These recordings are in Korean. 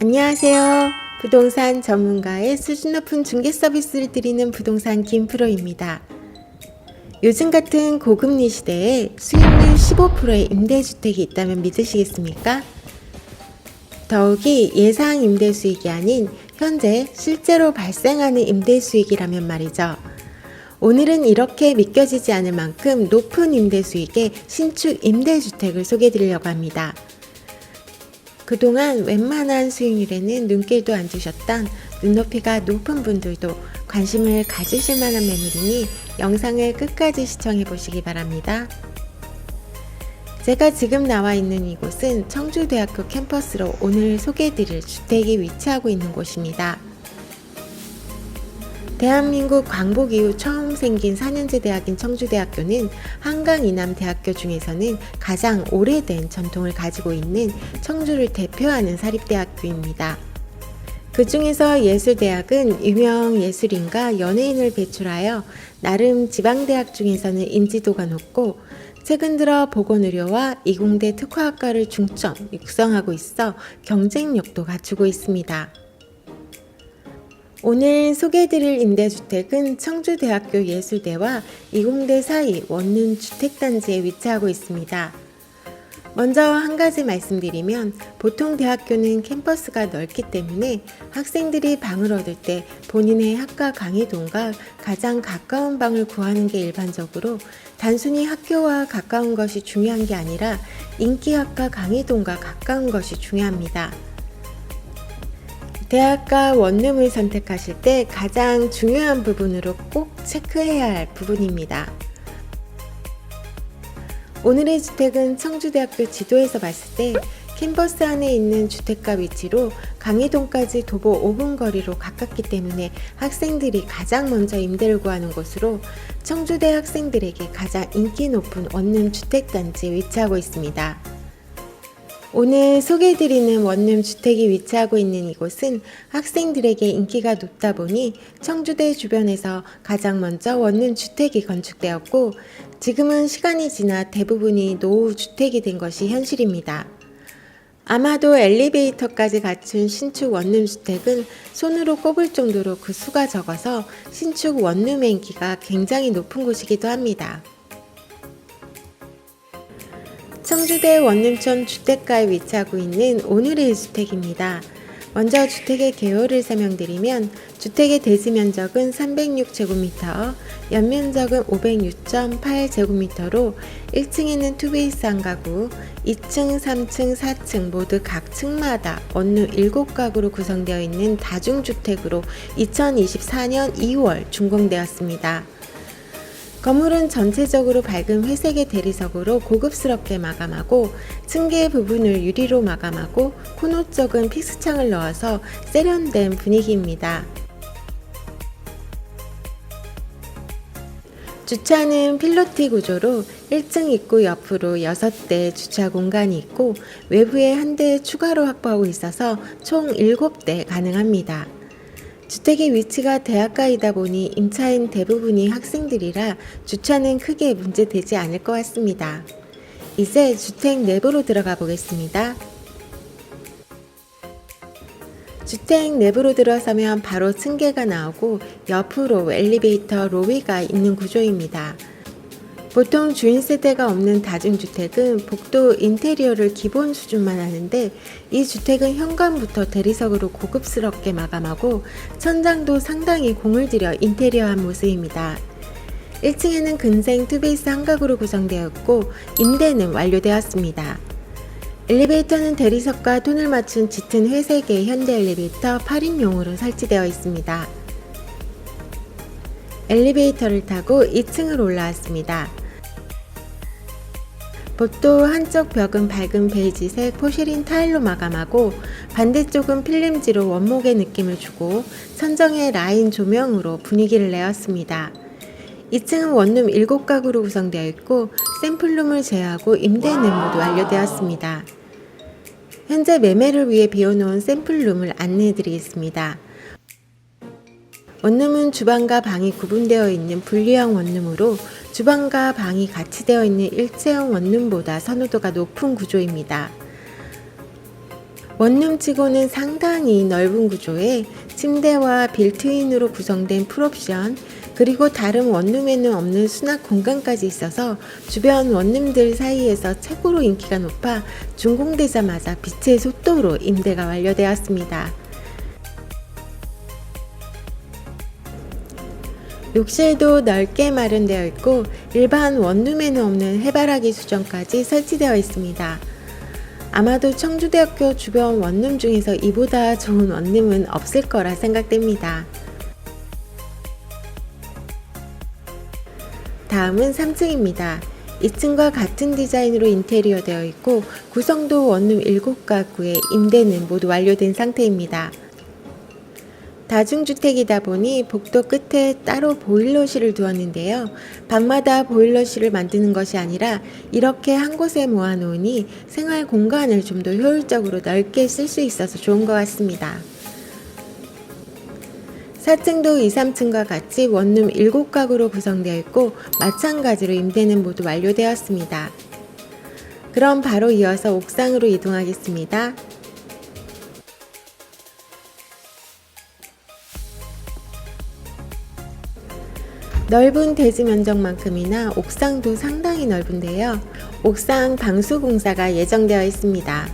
안녕하세요. 부동산 전문가의 수준 높은 중개 서비스를 드리는 부동산 김프로입니다. 요즘 같은 고금리 시대에 수익률 15%의 임대주택이 있다면 믿으시겠습니까? 더욱이 예상 임대 수익이 아닌 현재 실제로 발생하는 임대 수익이라면 말이죠. 오늘은 이렇게 믿겨지지 않을 만큼 높은 임대 수익의 신축 임대주택을 소개해 드리려고 합니다. 그동안 웬만한 수익률에는 눈길도 안 주셨던 눈높이가 높은 분들도 관심을 가지실 만한 매물이니 영상을 끝까지 시청해 보시기 바랍니다. 제가 지금 나와 있는 이곳은 청주대학교 캠퍼스로 오늘 소개해 드릴 주택이 위치하고 있는 곳입니다. 대한민국 광복 이후 처음 생긴 4년제 대학인 청주대학교는 한강 이남 대학교 중에서는 가장 오래된 전통을 가지고 있는 청주를 대표하는 사립대학교입니다. 그 중에서 예술대학은 유명 예술인과 연예인을 배출하여 나름 지방대학 중에서는 인지도가 높고 최근 들어 보건의료와 이공대 특화학과를 중점 육성하고 있어 경쟁력도 갖추고 있습니다. 오늘 소개해드릴 임대주택은 청주대학교 예술대와 이공대 사이 원룸 주택단지에 위치하고 있습니다. 먼저 한 가지 말씀드리면 보통 대학교는 캠퍼스가 넓기 때문에 학생들이 방을 얻을 때 본인의 학과 강의동과 가장 가까운 방을 구하는 게 일반적으로 단순히 학교와 가까운 것이 중요한 게 아니라 인기학과 강의동과 가까운 것이 중요합니다. 대학과 원룸을 선택하실 때 가장 중요한 부분으로 꼭 체크해야 할 부분입니다. 오늘의 주택은 청주대학교 지도에서 봤을 때 캠퍼스 안에 있는 주택가 위치로 강의동까지 도보 5분 거리로 가깝기 때문에 학생들이 가장 먼저 임대를 구하는 곳으로 청주대 학생들에게 가장 인기 높은 원룸 주택단지에 위치하고 있습니다. 오늘 소개해드리는 원룸 주택이 위치하고 있는 이곳은 학생들에게 인기가 높다 보니 청주대 주변에서 가장 먼저 원룸 주택이 건축되었고 지금은 시간이 지나 대부분이 노후 주택이 된 것이 현실입니다. 아마도 엘리베이터까지 갖춘 신축 원룸 주택은 손으로 꼽을 정도로 그 수가 적어서 신축 원룸의 인기가 굉장히 높은 곳이기도 합니다. 청주대 원룸촌 주택가에 위치하고 있는 오늘의 주택입니다. 먼저 주택의 개요를 설명드리면 주택의 대지 면적은 306제곱미터, 연면적은 506.8제곱미터로 1층에는 투베이스 한 가구, 2층, 3층, 4층 모두 각 층마다 원룸 7가구로 구성되어 있는 다중주택으로 2024년 2월 준공되었습니다. 건물은 전체적으로 밝은 회색의 대리석으로 고급스럽게 마감하고 층계 부분을 유리로 마감하고 코너 쪽은 픽스창을 넣어서 세련된 분위기입니다. 주차는 필로티 구조로 1층 입구 옆으로 6대 주차 공간이 있고 외부에 1대 추가로 확보하고 있어서 총 7대 가능합니다. 주택의 위치가 대학가이다 보니 임차인 대부분이 학생들이라 주차는 크게 문제되지 않을 것 같습니다. 이제 주택 내부로 들어가 보겠습니다. 주택 내부로 들어서면 바로 층계가 나오고 옆으로 엘리베이터 로비가 있는 구조입니다. 보통 주인 세대가 없는 다중주택은 복도 인테리어를 기본 수준만 하는데 이 주택은 현관부터 대리석으로 고급스럽게 마감하고 천장도 상당히 공을 들여 인테리어한 모습입니다. 1층에는 근생 투베이스 한 가구로 구성되어 있고 임대는 완료되었습니다. 엘리베이터는 대리석과 톤을 맞춘 짙은 회색의 현대 엘리베이터 8인용으로 설치되어 있습니다. 엘리베이터를 타고 2층으로 올라왔습니다. 복도 한쪽 벽은 밝은 베이지색 포시린 타일로 마감하고 반대쪽은 필름지로 원목의 느낌을 주고 천정에 라인 조명으로 분위기를 내었습니다. 2층은 원룸 7가구로 구성되어 있고 샘플룸을 제외하고 임대는 모두 완료되었습니다. 현재 매매를 위해 비워놓은 샘플룸을 안내해 드리겠습니다. 원룸은 주방과 방이 구분되어 있는 분리형 원룸으로 주방과 방이 같이 되어 있는 일체형 원룸보다 선호도가 높은 구조입니다. 원룸치고는 상당히 넓은 구조에 침대와 빌트인으로 구성된 풀옵션, 그리고 다른 원룸에는 없는 수납 공간까지 있어서 주변 원룸들 사이에서 최고로 인기가 높아 준공되자마자 빛의 속도로 임대가 완료되었습니다. 욕실도 넓게 마련되어 있고 일반 원룸에는 없는 해바라기 수전까지 설치되어 있습니다. 아마도 청주대학교 주변 원룸 중에서 이보다 좋은 원룸은 없을 거라 생각됩니다. 다음은 3층입니다. 2층과 같은 디자인으로 인테리어 되어 있고 구성도 원룸 7가구의 임대는 모두 완료된 상태입니다. 다중주택이다 보니 복도 끝에 따로 보일러실을 두었는데요. 방마다 보일러실을 만드는 것이 아니라 이렇게 한 곳에 모아놓으니 생활 공간을 좀 더 효율적으로 넓게 쓸 수 있어서 좋은 것 같습니다. 4층도 2, 3층과 같이 원룸 7가구로 구성되어 있고 마찬가지로 임대는 모두 완료되었습니다. 그럼 바로 이어서 옥상으로 이동하겠습니다. 넓은 대지 면적만큼이나 옥상도 상당히 넓은데요. 옥상 방수 공사가 예정되어 있습니다.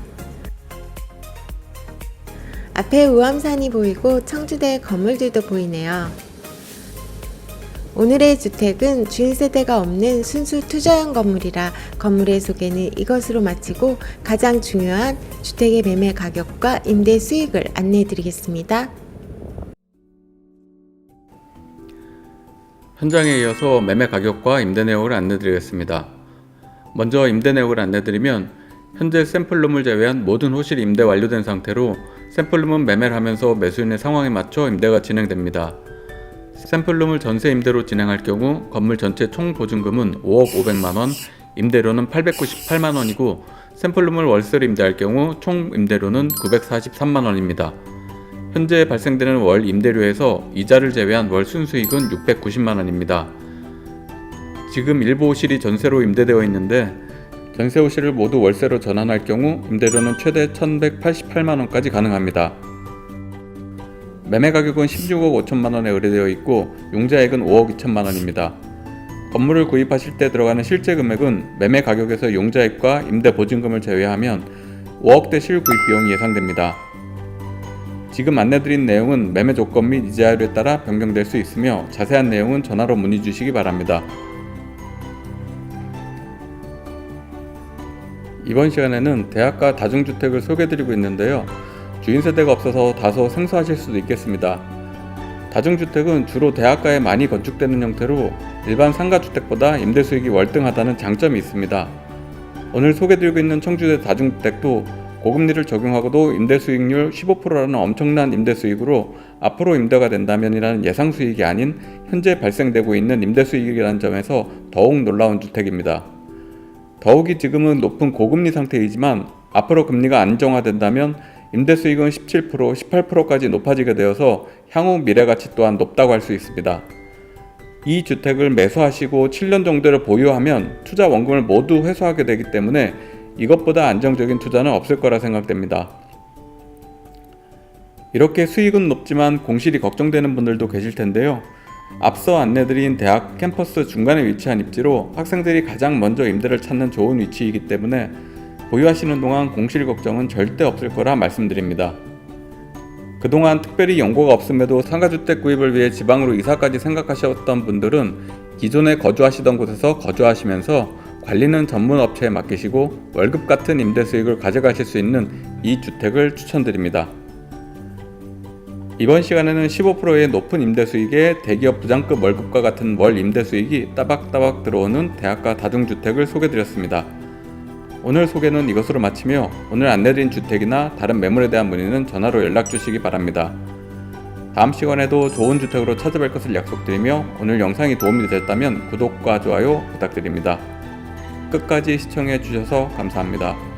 앞에 우암산이 보이고 청주대 건물들도 보이네요. 오늘의 주택은 주인 세대가 없는 순수 투자형 건물이라 건물의 소개는 이것으로 마치고 가장 중요한 주택의 매매 가격과 임대 수익을 안내해 드리겠습니다. 현장에 이어서 매매 가격과 임대 내역을 안내드리겠습니다. 먼저 임대 내역을 안내드리면 현재 샘플룸을 제외한 모든 호실이 임대 완료된 상태로 샘플룸은 매매를 하면서 매수인의 상황에 맞춰 임대가 진행됩니다. 샘플룸을 전세 임대로 진행할 경우 건물 전체 총 보증금은 5억 500만원, 임대료는 898만원이고 샘플룸을 월세로 임대할 경우 총 임대료는 943만원입니다. 현재 발생되는 월 임대료에서 이자를 제외한 월 순수익은 690만원입니다. 지금 일부 호실이 전세로 임대되어 있는데 전세 호실을 모두 월세로 전환할 경우 임대료는 최대 1188만원까지 가능합니다. 매매 가격은 16억 5천만원에 의뢰되어 있고 용자액은 5억 2천만원입니다. 건물을 구입하실 때 들어가는 실제 금액은 매매 가격에서 용자액과 임대 보증금을 제외하면 5억대 실구입 비용이 예상됩니다. 지금 안내드린 내용은 매매 조건 및 이자율에 따라 변경될 수 있으며 자세한 내용은 전화로 문의 주시기 바랍니다. 이번 시간에는 대학가 다중주택을 소개해드리고 있는데요. 주인 세대가 없어서 다소 생소하실 수도 있겠습니다. 다중주택은 주로 대학가에 많이 건축되는 형태로 일반 상가주택보다 임대 수익이 월등하다는 장점이 있습니다. 오늘 소개해드리고 있는 청주대 다중주택도 고금리를 적용하고도 임대 수익률 15%라는 엄청난 임대 수익으로 앞으로 임대가 된다면이라는 예상 수익이 아닌 현재 발생되고 있는 임대 수익이라는 점에서 더욱 놀라운 주택입니다. 더욱이 지금은 높은 고금리 상태이지만 앞으로 금리가 안정화된다면 임대 수익은 17%, 18%까지 높아지게 되어서 향후 미래 가치 또한 높다고 할 수 있습니다. 이 주택을 매수하시고 7년 정도를 보유하면 투자 원금을 모두 회수하게 되기 때문에 이것보다 안정적인 투자는 없을 거라 생각됩니다. 이렇게 수익은 높지만 공실이 걱정되는 분들도 계실 텐데요. 앞서 안내드린 대학 캠퍼스 중간에 위치한 입지로 학생들이 가장 먼저 임대를 찾는 좋은 위치이기 때문에 보유하시는 동안 공실 걱정은 절대 없을 거라 말씀드립니다. 그동안 특별히 연고가 없음에도 상가주택 구입을 위해 지방으로 이사까지 생각하셨던 분들은 기존에 거주하시던 곳에서 거주하시면서 관리는 전문 업체에 맡기시고 월급 같은 임대 수익을 가져가실 수 있는 이 주택을 추천드립니다. 이번 시간에는 15%의 높은 임대 수익에 대기업 부장급 월급과 같은 월 임대 수익이 따박따박 들어오는 대학가 다중주택을 소개드렸습니다. 오늘 소개는 이것으로 마치며 오늘 안내드린 주택이나 다른 매물에 대한 문의는 전화로 연락주시기 바랍니다. 다음 시간에도 좋은 주택으로 찾아뵐 것을 약속드리며 오늘 영상이 도움이 되셨다면 구독과 좋아요 부탁드립니다. 끝까지 시청해 주셔서 감사합니다.